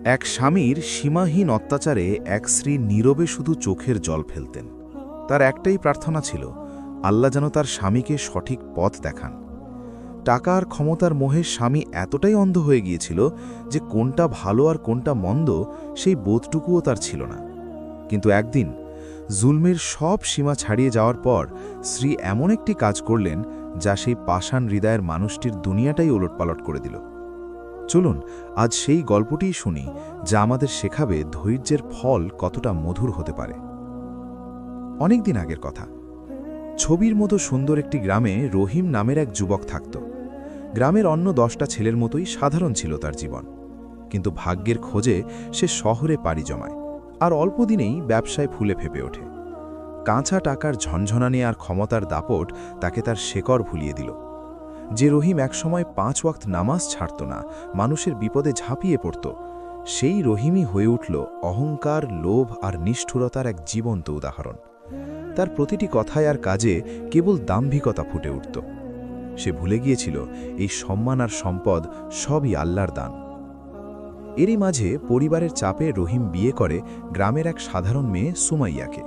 এক স্বামীর সীমাহীন অত্যাচারে এক স্ত্রী নীরবে শুধু চোখের জল ফেলতেন। তার একটাই প্রার্থনা ছিল, আল্লাহ যেন তার স্বামীকে সঠিক পথ দেখান। টাকা আর ক্ষমতার মোহে স্বামী এতটাই অন্ধ হয়ে গিয়েছিল যে কোনটা ভালো আর কোনটা মন্দ সেই বোধটুকুও তার ছিল না। কিন্তু একদিন জুলমের সব সীমা ছাড়িয়ে যাওয়ার পর স্ত্রী এমন একটি কাজ করলেন যা সেই পাষাণ হৃদয়ের মানুষটির দুনিয়াটাই ওলটপালট করে দিল। চলুন আজ সেই গল্পটিই শুনি, যা আমাদের শেখাবে ধৈর্যের ফল কতটা মধুর হতে পারে। অনেক দিন আগের কথা। ছবির মতো সুন্দর একটি গ্রামে রহিম নামের এক যুবক থাকত। গ্রামের অন্য 10টা ছেলের মতোই সাধারণ ছিল তার জীবন, কিন্তু ভাগ্যের খোঁজে সে শহরে পাড়ি জমায় আর অল্প দিনেই ব্যবসায় ফুলে ফেপে ওঠে। কাঁচা টাকার ঝনঝনানি আর ক্ষমতার দাপট তাকে তার শেকড় ভুলিয়ে দিল। যে রহিম একসময় 5 ওয়াক্ত নামাজ ছাড়ত না, মানুষের বিপদে ঝাঁপিয়ে পড়ত, সেই রহিমই হয়ে উঠল অহংকার, লোভ আর নিষ্ঠুরতার এক জীবন্ত উদাহরণ। তার প্রতিটি কথায় আর কাজে কেবল দাম্ভিকতা ফুটে উঠত। সে ভুলে গিয়েছিল এই সম্মান আর সম্পদ সবই আল্লাহর দান। এরই মাঝে পরিবারের চাপে রহিম বিয়ে করে গ্রামের এক সাধারণ মেয়ে সুমাইয়াকে।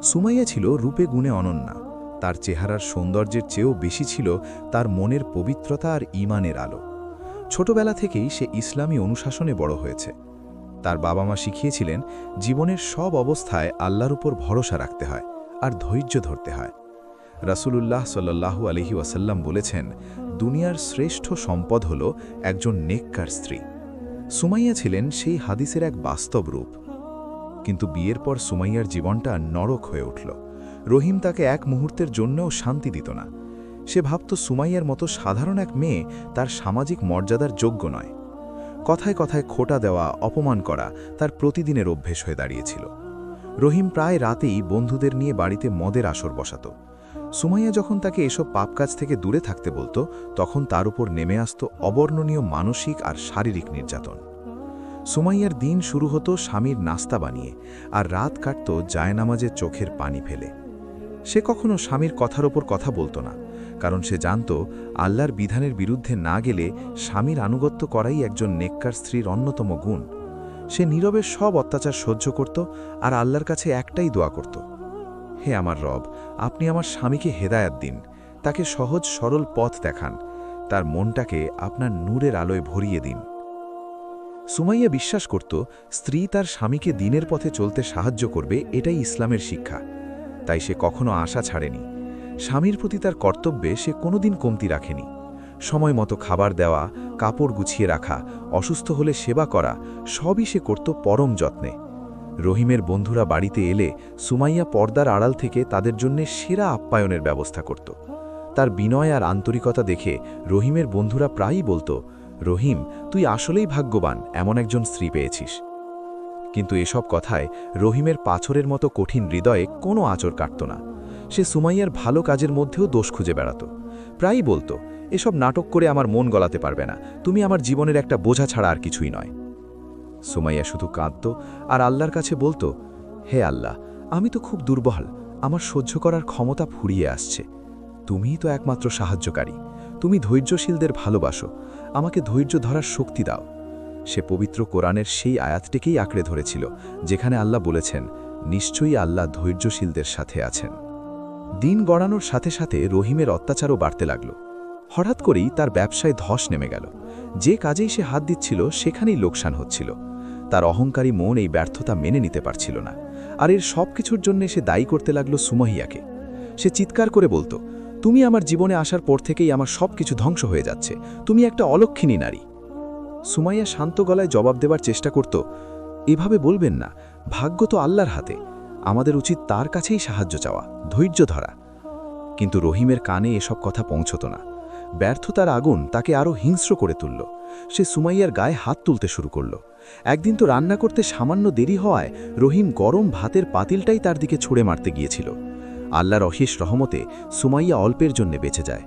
সুমাইয়া ছিল রূপে গুণে অনন্যা। তার চেহারার সৌন্দর্যের চেয়েও বেশি ছিল তার মনের পবিত্রতা আর ঈমানের আলো। ছোটবেলা থেকেই সে ইসলামী অনুশাসনে বড় হয়েছে। তার বাবা মা শিখিয়েছিলেন জীবনের সব অবস্থায় আল্লাহর উপর ভরসা রাখতে হয় আর ধৈর্য ধরতে হয়। রাসূলুল্লাহ সাল্লাল্লাহু আলাইহি ওয়াসাল্লাম বলেছেন, দুনিয়ার শ্রেষ্ঠ সম্পদ হল একজন নেককার স্ত্রী। সুমাইয়া ছিলেন সেই হাদিসের এক বাস্তব রূপ। কিন্তু বিয়ের পর সুমাইয়ার জীবনটা নরক হয়ে উঠল। রহিম তাকে এক মুহূর্তের জন্যও শান্তি দিত না। সে ভাবত সুমাইয়ার মতো সাধারণ এক মেয়ে তার সামাজিক মর্যাদার যোগ্য নয়। কথায় কথায় খোঁটা দেওয়া, অপমান করা তার প্রতিদিনের অভ্যেস হয়ে দাঁড়িয়েছিল। রহিম প্রায় রাতেই বন্ধুদের নিয়ে বাড়িতে মদের আসর বসাত। সুমাইয়া যখন তাকে এসব পাপ কাজ থেকে দূরে থাকতে বলতো, তখন তার উপর নেমে আসত অবর্ণনীয় মানসিক আর শারীরিক নির্যাতন। সুমাইয়ার দিন শুরু হতো স্বামীর নাস্তা বানিয়ে, আর রাত কাটত জায়নামাজে চোখের পানি ফেলে। সে কখনো স্বামীর কথার ওপর কথা বলতো না, কারণ সে জানত আল্লাহর বিধানের বিরুদ্ধে না গেলে স্বামীর আনুগত্য করাই একজন নেককার স্ত্রীর অন্যতম গুণ। সে নীরবে সব অত্যাচার সহ্য করত আর আল্লাহর কাছে একটাই দোয়া করত, হে আমার রব, আপনি আমার স্বামীকে হেদায়াত দিন, তাকে সহজ সরল পথ দেখান, তার মনটাকে আপনার নূরের আলোয় ভরিয়ে দিন। সুমাইয়া বিশ্বাস করত স্ত্রী তার স্বামীকে দিনের পথে চলতে সাহায্য করবে, এটাই ইসলামের শিক্ষা। তাই সে কখনো আশা ছাড়েনি। স্বামীর প্রতি তার কর্তব্যে সে কোনোদিন কমতি রাখেনি। সময় মতো খাবার দেওয়া, কাপড় গুছিয়ে রাখা, অসুস্থ হলে সেবা করা, সবই সে করত পরম যত্নে। রহিমের বন্ধুরা বাড়িতে এলে সুমাইয়া পর্দার আড়াল থেকে তাদের জন্য সেরা আপ্যায়নের ব্যবস্থা করত। তার বিনয় আর আন্তরিকতা দেখে রহিমের বন্ধুরা প্রায়ই বলতো, রহিম, তুই আসলেই ভাগ্যবান, এমন একজন স্ত্রী পেয়েছিস। কিন্তু এসব কথায় রহিমের পাথরের মতো কঠিন হৃদয়ে কোনো আঁচড় কাটত না। সে সুমাইয়ার ভালো কাজের মধ্যেও দোষ খুঁজে বেড়াত। প্রায়ই বলতো, এসব নাটক করে আমার মন গলাতে পারবে না, তুমি আমার জীবনের একটা বোঝা ছাড়া আর কিছুই নয়। সুমাইয়া শুধু কাঁদত আর আল্লাহর কাছে বলতো, হে আল্লাহ, আমি তো খুব দুর্বল, আমার সহ্য করার ক্ষমতা ফুরিয়ে আসছে। তুমিই তো একমাত্র সাহায্যকারী, তুমি ধৈর্যশীলদের ভালোবাসো, আমাকে ধৈর্য ধরার শক্তি দাও। সে পবিত্র কোরআনের সেই আয়াতটিকেই আঁকড়ে ধরেছিল, যেখানে আল্লাহ বলেছেন, নিশ্চয়ই আল্লাহ ধৈর্যশীলদের সাথে আছেন। দিন গড়ানোর সাথে সাথে রহিমের অত্যাচারও বাড়তে লাগল। হঠাৎ করেই তার ব্যবসায় ধস নেমে গেল। যে কাজেই সে হাত দিচ্ছিল সেখানেই লোকসান হচ্ছিল। তার অহংকারী মন এই ব্যর্থতা মেনে নিতে পারছিল না, আর এর সব কিছুর জন্য সে দায়ী করতে লাগল সুমাইয়াকে। সে চিৎকার করে বলতো, তুমি আমার জীবনে আসার পর থেকেই আমার সব কিছু ধ্বংস হয়ে যাচ্ছে, তুমি একটা অলক্ষিণী নারী। সুমাইয়া শান্ত গলায় জবাব দেবার চেষ্টা করত, এভাবে বলবেন না, ভাগ্য তো আল্লাহর হাতে, আমাদের উচিত তার কাছেই সাহায্য চাওয়া, ধৈর্য ধরা। কিন্তু রহিমের কানে এসব কথা পৌঁছত না। ব্যর্থতার আগুন তাকে আরও হিংস্র করে তুলল। সে সুমাইয়ার গায়ে হাত তুলতে শুরু করল। একদিন তো রান্না করতে সামান্য দেরি হওয়ায় রহিম গরম ভাতের পাতিলটাই তার দিকে ছুঁড়ে মারতে গিয়েছিল। আল্লাহর অশেষ রহমতে সুমাইয়া অল্পের জন্য বেঁচে যায়।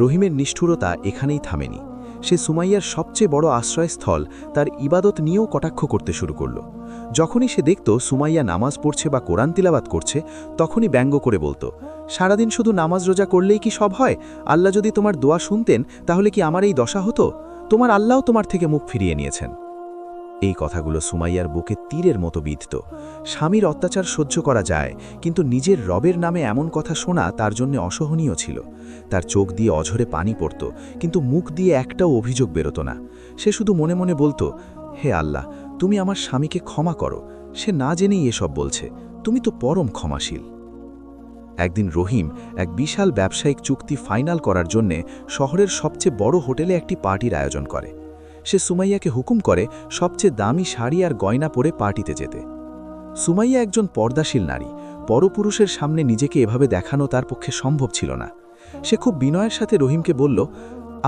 রহিমের নিষ্ঠুরতা এখানেই থামেনি। সে সুমাইয়ার সবচেয়ে বড় আশ্রয়স্থল তার ইবাদত নিয়েও কটাক্ষ করতে শুরু করল। যখনই সে দেখত সুমাইয়া নামাজ পড়ছে বা কোরআন তিলাওয়াত করছে, তখনই ব্যঙ্গ করে বলতো, সারাদিন শুধু নামাজ রোজা করলেই কি সব হয়? আল্লাহ যদি তোমার দোয়া শুনতেন তাহলে কি আমার এই দশা হতো? তোমার আল্লাহও তোমার থেকে মুখ ফিরিয়ে নিয়েছেন। এই কথাগুলো সুমাইয়ার বুকে তীরের মতো বিঁধত। স্বামীর অত্যাচার সহ্য করা যায়, কিন্তু নিজের রবের নামে এমন কথা শোনা তার জন্য অসহনীয় ছিল। তার চোখ দিয়ে অঝরে পানি পড়ত, কিন্তু মুখ দিয়ে একটাও অভিযোগ বেরোত না। সে শুধু মনে মনে বলতো, হে আল্লাহ, তুমি আমার স্বামীকে ক্ষমা করো। সে না জেনেই এসব বলছে, তুমি তো পরম ক্ষমাশীল। একদিন রহিম এক বিশাল ব্যবসায়িক চুক্তি ফাইনাল করার জন্যে শহরের সবচেয়ে বড় হোটেলে একটি পার্টির আয়োজন করে। সে সুমাইয়াকে হুকুম করে সবচেয়ে দামি শাড়ি আর গয়না পরে পার্টিতে যেতে। সুমাইয়া একজন পর্দাশীল নারী, পরপুরুষের সামনে নিজেকে এভাবে দেখানো তার পক্ষে সম্ভব ছিল না। সে খুব বিনয়ের সাথে রহিমকে বলল,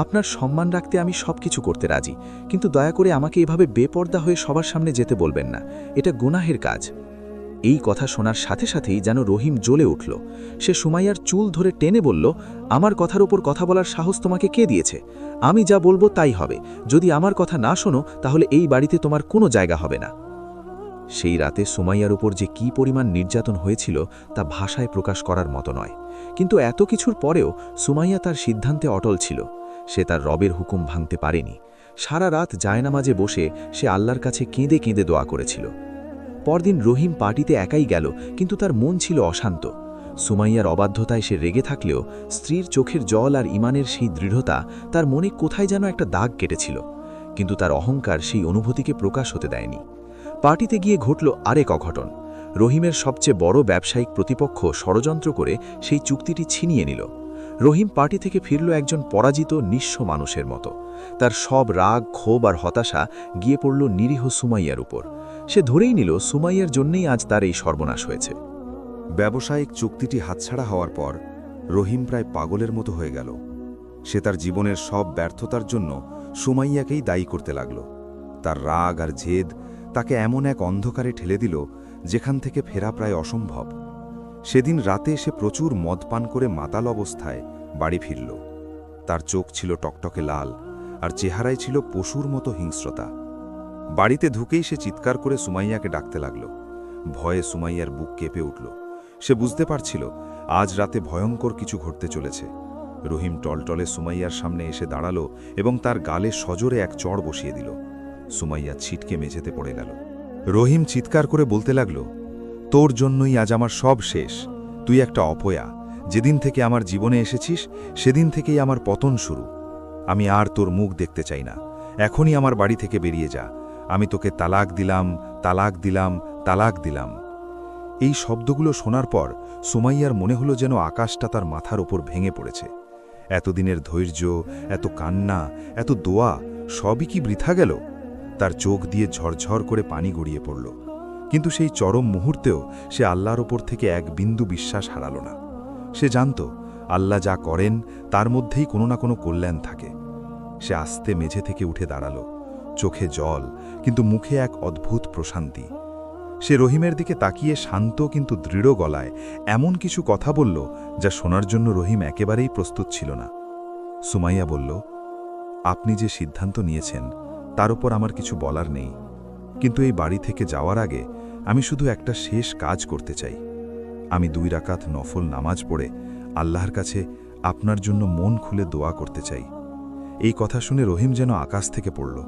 আপনার সম্মান রাখতে আমি সবকিছু করতে রাজি, কিন্তু দয়া করে আমাকে এভাবে বেপর্দা হয়ে সবার সামনে যেতে বলবেন না, এটা গুনাহের কাজ। এই কথা শোনার সাথে সাথেই যেন রহিম জ্বলে উঠল। সে সুমাইয়ার চুল ধরে টেনে বলল, আমার কথার ওপর কথা বলার সাহস তোমাকে কে দিয়েছে? আমি যা বলবো তাই হবে। যদি আমার কথা না শোনো, তাহলে এই বাড়িতে তোমার কোনো জায়গা হবে না। সেই রাতে সুমাইয়ার উপর যে কি পরিমাণ নির্যাতন হয়েছিল তা ভাষায় প্রকাশ করার মতো নয়। কিন্তু এত কিছুর পরেও সুমাইয়া তার সিদ্ধান্তে অটল ছিল। সে তার রবের হুকুম ভাঙতে পারেনি। সারা রাত জায়নামাজে বসে সে আল্লাহর কাছে কেঁদে কেঁদে দোয়া করেছিল। পরদিন রহিম পার্টিতে একাই গেল, কিন্তু তার মন ছিল অশান্ত। সুমাইয়ার অবাধ্যতায় সে রেগে থাকলেও স্ত্রীর চোখের জল আর ইমানের সেই দৃঢ়তা তার মনে কোথায় যেন একটা দাগ কেটেছিল। কিন্তু তার অহংকার সেই অনুভূতিকে প্রকাশ হতে দেয়নি। পার্টিতে গিয়ে ঘটল আরেক অঘটন। রহিমের সবচেয়ে বড় ব্যবসায়িক প্রতিপক্ষ ষড়যন্ত্র করে সেই চুক্তিটি ছিনিয়ে নিল। রহিম পার্টি থেকে ফিরল একজন পরাজিত নিঃস্ব মানুষের মতো। তার সব রাগ, ক্ষোভ আর হতাশা গিয়ে পড়ল নিরীহ সুমাইয়ার উপর। সে ধরেই নিল সুমাইয়ার জন্যই আজ তার এই সর্বনাশ হয়েছে। ব্যবসায়িক চুক্তিটি হাতছাড়া হওয়ার পর রহিম প্রায় পাগলের মতো হয়ে গেল। সে তার জীবনের সব ব্যর্থতার জন্য সুমাইয়াকেই দায়ী করতে লাগল। তার রাগ আর জেদ তাকে এমন এক অন্ধকারে ঠেলে দিল যেখান থেকে ফেরা প্রায় অসম্ভব। সেদিন রাতে সে প্রচুর মদ পান করে মাতাল অবস্থায় বাড়ি ফিরল। তার চোখ ছিল টকটকে লাল, আর চেহারায় ছিল পশুর মতো হিংস্রতা। বাড়িতে ঢুকেই সে চিৎকার করে সুমাইয়াকে ডাকতে লাগল। ভয়ে সুমাইয়ার বুক কেঁপে উঠল। সে বুঝতে পারছিল আজ রাতে ভয়ঙ্কর কিছু ঘটতে চলেছে। রহিম টলটলে সুমাইয়ার সামনে এসে দাঁড়ালো এবং তার গালে সজোরে এক চড় বসিয়ে দিল। সুমাইয়া ছিটকে মেঝেতে পড়ে গেল। রহিম চিৎকার করে বলতে লাগল, তোর জন্যই আজ আমার সব শেষ। তুই একটা অপয়া। যেদিন থেকে আমার জীবনে এসেছিস সেদিন থেকেই আমার পতন শুরু। আমি আর তোর মুখ দেখতে চাই না। এখনই আমার বাড়ি থেকে বেরিয়ে যা। আমি তোকে তালাক দিলাম, তালাক দিলাম, তালাক দিলাম। এই শব্দগুলো শোনার পর সুমাইয়ার মনে হলো যেন আকাশটা তার মাথার ওপর ভেঙে পড়েছে। এতদিনের ধৈর্য, এত কান্না, এত দোয়া সবই কি বৃথা গেল? তার চোখ দিয়ে ঝরঝর করে পানি গড়িয়ে পড়ল। কিন্তু সেই চরম মুহূর্তেও সে আল্লাহর ওপর থেকে এক বিন্দু বিশ্বাস হারাল না। সে জানত আল্লাহ যা করেন তার মধ্যেই কোনো না কোনো কল্যাণ থাকে। সে আস্তে মেঝে থেকে উঠে দাঁড়াল, চোখে জল, কিন্তু মুখে এক অদ্ভুত প্রশান্তি। সে রহিমের দিকে তাকিয়ে শান্ত কিন্তু দৃঢ় গলায় এমন কিছু কথা বলল যা শোনার জন্য রহিম একেবারেই প্রস্তুত ছিল না। সুমাইয়া বলল, আপনি যে সিদ্ধান্ত নিয়েছেন তার উপর আমার কিছু বলার নেই, কিন্তু এই বাড়ি থেকে যাওয়ার আগে আমি শুধু একটা শেষ কাজ করতে চাই। আমি 2 রাকাত নফল নামাজ পড়ে আল্লাহর কাছে আপনার জন্য মন খুলে দোয়া করতে চাই। এই কথা শুনে রহিম যেন আকাশ থেকে পড়ল।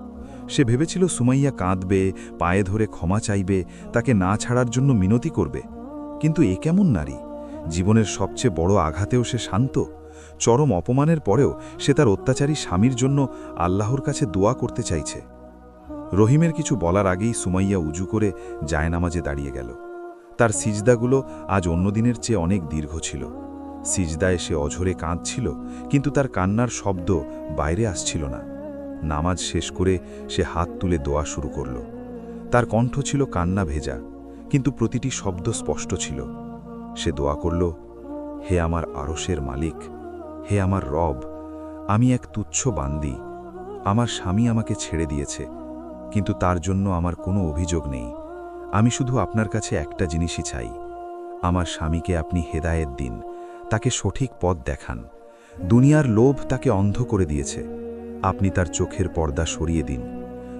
সে ভেবেছিল সুমাইয়া কাঁদবে, পায়ে ধরে ক্ষমা চাইবে, তাকে না ছাড়ার জন্য মিনতি করবে। কিন্তু এ কেমন নারী? জীবনের সবচেয়ে বড় আঘাতেও সে শান্ত। চরম অপমানের পরেও সে তার অত্যাচারী স্বামীর জন্য আল্লাহর কাছে দোয়া করতে চাইছে। রহিমের কিছু বলার আগেই সুমাইয়া উজু করে জায়নামাজে দাঁড়িয়ে গেল। তার সিজদাগুলো আজ অন্যদিনের চেয়ে অনেক দীর্ঘ ছিল। সিজদায় সে অঝরে কাঁদছিল, কিন্তু তার কান্নার শব্দ বাইরে আসছিল না। নামাজ শেষ করে সে হাত তুলে দোয়া শুরু করল। তার কণ্ঠ ছিল কান্না ভেজা, কিন্তু প্রতিটি শব্দ স্পষ্ট ছিল। সে দোয়া করল, হে আমার আরশের মালিক, হে আমার রব, আমি এক তুচ্ছ বান্দি। আমার স্বামী আমাকে ছেড়ে দিয়েছে, কিন্তু তার জন্য আমার কোনো অভিযোগ নেই। আমি শুধু আপনার কাছে একটা জিনিসই চাই, আমার স্বামীকে আপনি হেদায়েত দিন, তাকে সঠিক পথ দেখান। দুনিয়ার লোভ তাকে অন্ধ করে দিয়েছে, আপনি তার চোখের পর্দা সরিয়ে দিন।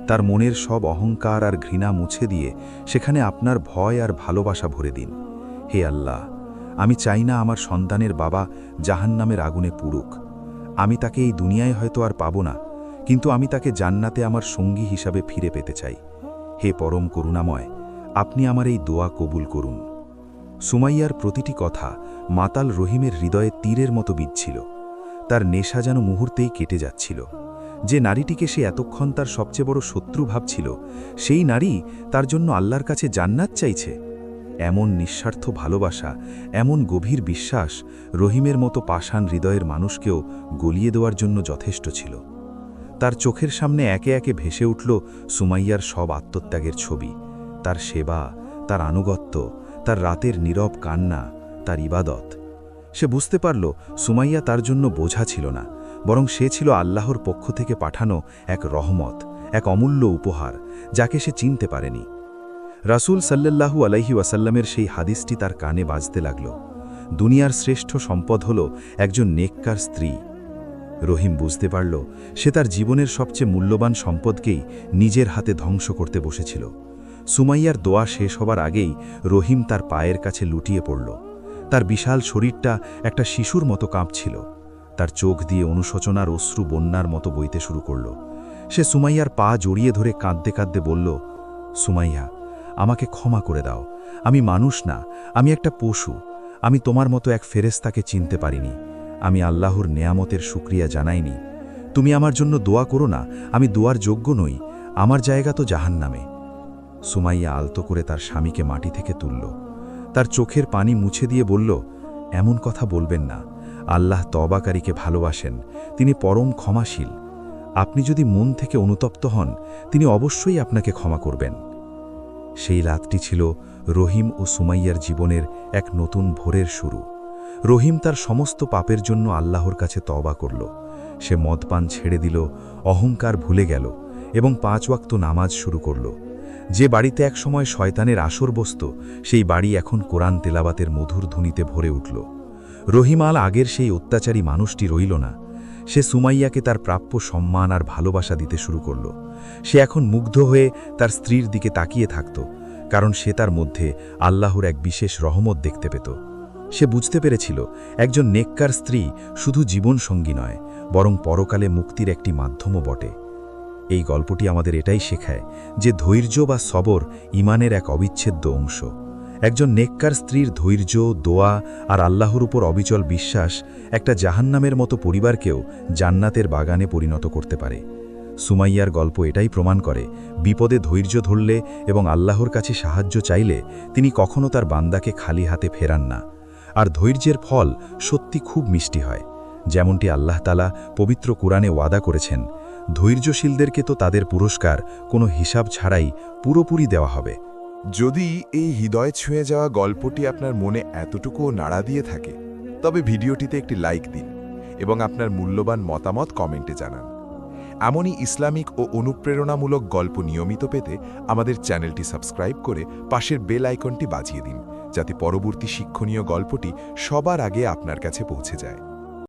তার মনের সব অহংকার আর ঘৃণা মুছে দিয়ে সেখানে আপনার ভয় আর ভালোবাসা ভরে দিন। হে আল্লাহ, আমি চাই না আমার সন্তানের বাবা জাহান্নামের আগুনে পুড়ুক। আমি তাকে এই দুনিয়ায় হয়তো আর পাব না, কিন্তু আমি তাকে জান্নাতে আমার সঙ্গী হিসাবে ফিরে পেতে চাই। হে পরম করুণাময়, আপনি আমার এই দোয়া কবুল করুন। সুমাইয়ার প্রতিটি কথা মাতাল রহিমের হৃদয়ে তীরের মতো বিঁধছিল। তার নেশা যেন মুহূর্তেই কেটে যাচ্ছিল। যে নারীটিকে সে এতক্ষণ তার সবচেয়ে বড় শত্রু ভাবছিল, সেই নারী তার জন্য আল্লাহর কাছে জান্নাত চাইছে। এমন নিঃস্বার্থ ভালোবাসা, এমন গভীর বিশ্বাস রহিমের মতো পাষাণ হৃদয়ের মানুষকেও গলিয়ে দেওয়ার জন্য যথেষ্ট ছিল। তার চোখের সামনে একে একে ভেসে উঠল সুমাইয়ার সব আত্মত্যাগের ছবি, তার সেবা, তার আনুগত্য, তার রাতের নীরব কান্না, তার ইবাদত। সে বুঝতে পারল সুমাইয়া তার জন্য বোঝা ছিল না, বরং সে ছিল আল্লাহর পক্ষ থেকে পাঠানো এক রহমত, এক অমূল্য উপহার, যাকে সে চিনতে পারেনি। রাসূল সাল্লাল্লাহু আলাইহি ওয়াসাল্লামের সেই হাদিসটি তার কানে বাজতে লাগল। দুনিয়ার শ্রেষ্ঠ সম্পদ হল একজন নেককার স্ত্রী। রহিম বুঝতে পারল সে তার জীবনের সবচেয়ে মূল্যবান সম্পদকেই নিজের হাতে ধ্বংস করতে বসেছিল। সুমাইয়ার দোয়া শেষ হবার আগেই রহিম তার পায়ের কাছে লুটিয়ে পড়ল। তার বিশাল শরীরটা একটা শিশুর মতো কাঁপছিল। তার চোখ দিয়ে অনুশোচনার অশ্রু বন্যার মতো বইতে শুরু করল। সে সুমাইয়ার পা জড়িয়ে ধরে কাঁদতে কাঁদতে বলল, সুমাইয়া, আমাকে ক্ষমা করে দাও। আমি মানুষ না, আমি একটা পশু। আমি তোমার মতো এক ফেরেশতাকে চিনতে পারিনি। আমি আল্লাহর নেয়ামতের শুকরিয়া জানাইনি। তুমি আমার জন্য দোয়া করো না, আমি দোয়ার যোগ্য নই। আমার জায়গা তো জাহান্নামে। সুমাইয়া আলতো করে তার স্বামীকে মাটি থেকে তুলল। তার চোখের পানি মুছে দিয়ে বলল, এমন কথা বলবেন না। আল্লাহ তওবাকারীকে ভালোবাসেন, তিনি পরম ক্ষমাশীল। আপনি যদি মন থেকে অনুতপ্ত হন, তিনি অবশ্যই আপনাকে ক্ষমা করবেন। সেই রাতটি ছিল রহিম ও সুমাইয়ার জীবনের এক নতুন ভোরের শুরু। রহিম তার সমস্ত পাপের জন্য আল্লাহর কাছে তওবা করল। সে মদপান ছেড়ে দিল, অহংকার ভুলে গেল এবং 5 ওয়াক্ত নামাজ শুরু করল। যে বাড়িতে একসময় শয়তানের আসর বসত, সেই বাড়ি এখন কোরআন তেলাওয়াতের মধুর ধ্বনিতে ভরে উঠল। রহিম আল আগের সেই অত্যাচারী মানুষটি রইল না। সে সুমাইয়াকে তার প্রাপ্য সম্মান আর ভালোবাসা দিতে শুরু করল। সে এখন মুগ্ধ হয়ে তার স্ত্রীর দিকে তাকিয়ে থাকত, কারণ সে তার মধ্যে আল্লাহর এক বিশেষ রহমত দেখতে পেত। সে বুঝতে পেরেছিল একজন নেককার স্ত্রী শুধু জীবনসঙ্গী নয়, বরং পরকালে মুক্তির একটি মাধ্যমও বটে। এই গল্পটি আমাদের এটাই শেখায় যে ধৈর্য বা সবর ঈমানের এক অবিচ্ছেদ্য অংশ। একজন নেককার স্ত্রীর ধৈর্য, দোয়া আর আল্লাহর উপর অবিচল বিশ্বাস একটা জাহান্নামের মতো পরিবারকেও জান্নাতের বাগানে পরিণত করতে পারে। সুমাইয়ার গল্প এটাই প্রমাণ করে, বিপদে ধৈর্য ধরলে এবং আল্লাহর কাছে সাহায্য চাইলে তিনি কখনো তার বান্দাকে খালি হাতে ফেরান না। আর ধৈর্যের ফল সত্যি খুব মিষ্টি হয়, যেমনটি আল্লাহ তাআলা পবিত্র কুরআনে ওয়াদা করেছেন, ধৈর্যশীলদেরকে তো তাদের পুরস্কার কোনো হিসাব ছাড়াই পুরোপুরি দেওয়া হবে। যদি এই হৃদয় ছুঁয়ে যাওয়া গল্পটি আপনার মনে এতটুকুও নাড়া দিয়ে থাকে, তবে ভিডিওটিতে একটি লাইক দিন এবং আপনার মূল্যবান মতামত কমেন্টে জানান। এমনই ইসলামিক ও অনুপ্রেরণামূলক গল্প নিয়মিত পেতে আমাদের চ্যানেলটি সাবস্ক্রাইব করে পাশের বেল আইকনটি বাজিয়ে দিন, যাতে পরবর্তী শিক্ষণীয় গল্পটি সবার আগে আপনার কাছে পৌঁছে যায়।